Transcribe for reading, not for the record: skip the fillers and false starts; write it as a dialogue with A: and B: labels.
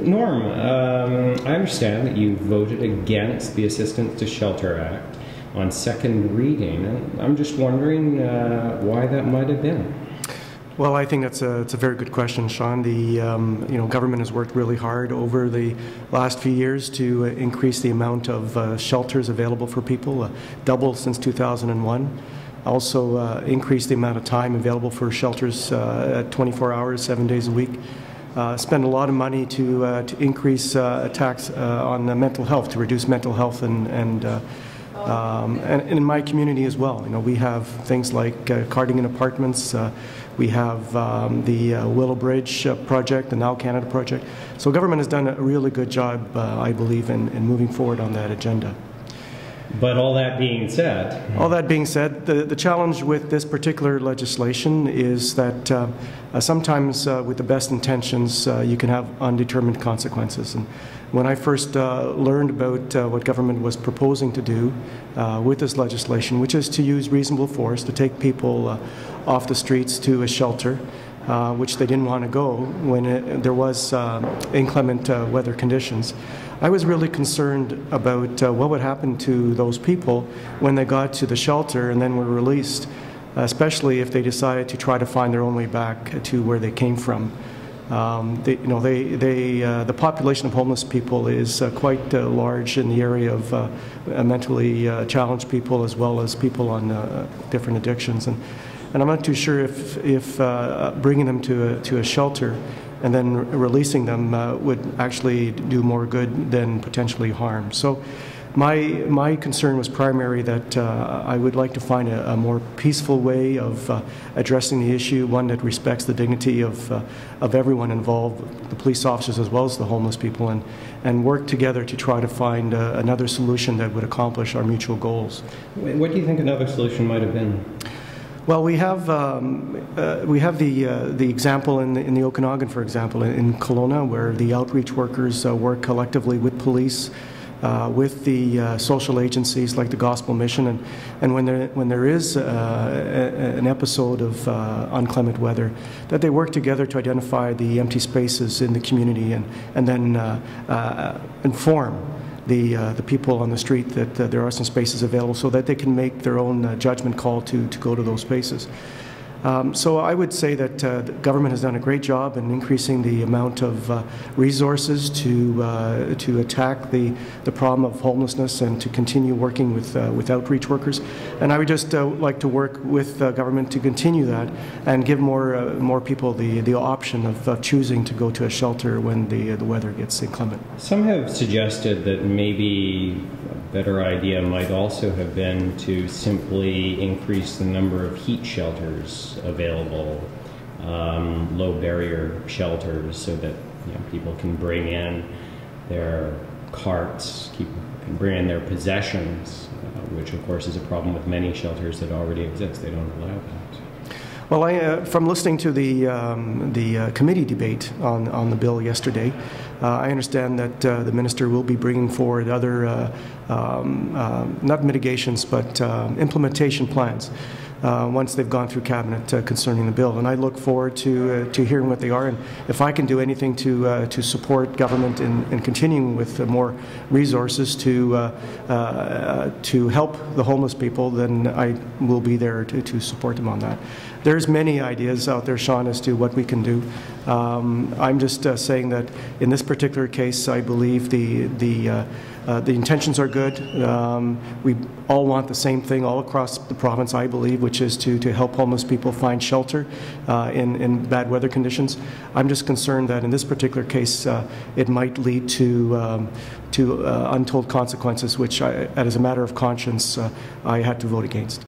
A: Norm, I understand that you voted against the Assistance to Shelter Act on second reading, and I'm just wondering why that might have been.
B: Well, I think it's a very good question, Sean. The government has worked really hard over the last few years to increase the amount of shelters available for people, double since 2001. Also increase the amount of time available for shelters at 24 hours, 7 days a week. Spend a lot of money to increase tax on mental health, to reduce mental health and in my community as well. We have things like Cardigan Apartments. We have the Willow Bridge project, the Now Canada project. So government has done a really good job, I believe, in moving forward on that agenda.
A: But all that being said,
B: the challenge with this particular legislation is that sometimes with the best intentions you can have undetermined consequences. And when I first learned about what government was proposing to do with this legislation, which is to use reasonable force to take people off the streets to a shelter, which they didn't want to go when there was inclement weather conditions, I was really concerned about what would happen to those people when they got to the shelter and then were released, especially if they decided to try to find their own way back to where they came from. The population of homeless people is quite large in the area of mentally challenged people as well as people on different addictions. And I'm not too sure if bringing them to a shelter and then releasing them would actually do more good than potentially harm. So my concern was primary that I would like to find a more peaceful way of addressing the issue, one that respects the dignity of everyone involved, the police officers as well as the homeless people, and work together to try to find another solution that would accomplish our mutual goals.
A: What do you think another solution might have been?
B: Well, we have the example in the Okanagan, for example, in Kelowna, where the outreach workers work collectively with police, with the social agencies like the Gospel Mission, and when there is an episode of inclement weather, that they work together to identify the empty spaces in the community and then inform the people on the street that there are some spaces available so that they can make their own judgment call to go to those spaces. So I would say that the government has done a great job in increasing the amount of resources to attack the problem of homelessness and to continue working with outreach workers. And I would just like to work with government to continue that and give more people the option of choosing to go to a shelter when the weather gets inclement.
A: Some have suggested that maybe a better idea might also have been to simply increase the number of heat shelters available, low barrier shelters, so that people can bring in their carts, can bring in their possessions, which of course is a problem with many shelters that already exist. They don't allow that.
B: Well, from listening to the committee debate on the bill yesterday, I understand that the minister will be bringing forward other, not mitigations, but implementation plans once they've gone through cabinet concerning the bill. And I look forward to hearing what they are. And if I can do anything to support government in continuing with more resources to help the homeless people, then I will be there to support them on that. There's many ideas out there, Sean, as to what we can do. I'm just saying that in this particular case, I believe the intentions are good. We all want the same thing all across the province, I believe, which is to help homeless people find shelter in bad weather conditions. I'm just concerned that in this particular case, it might lead to untold consequences, which, as a matter of conscience, I had to vote against.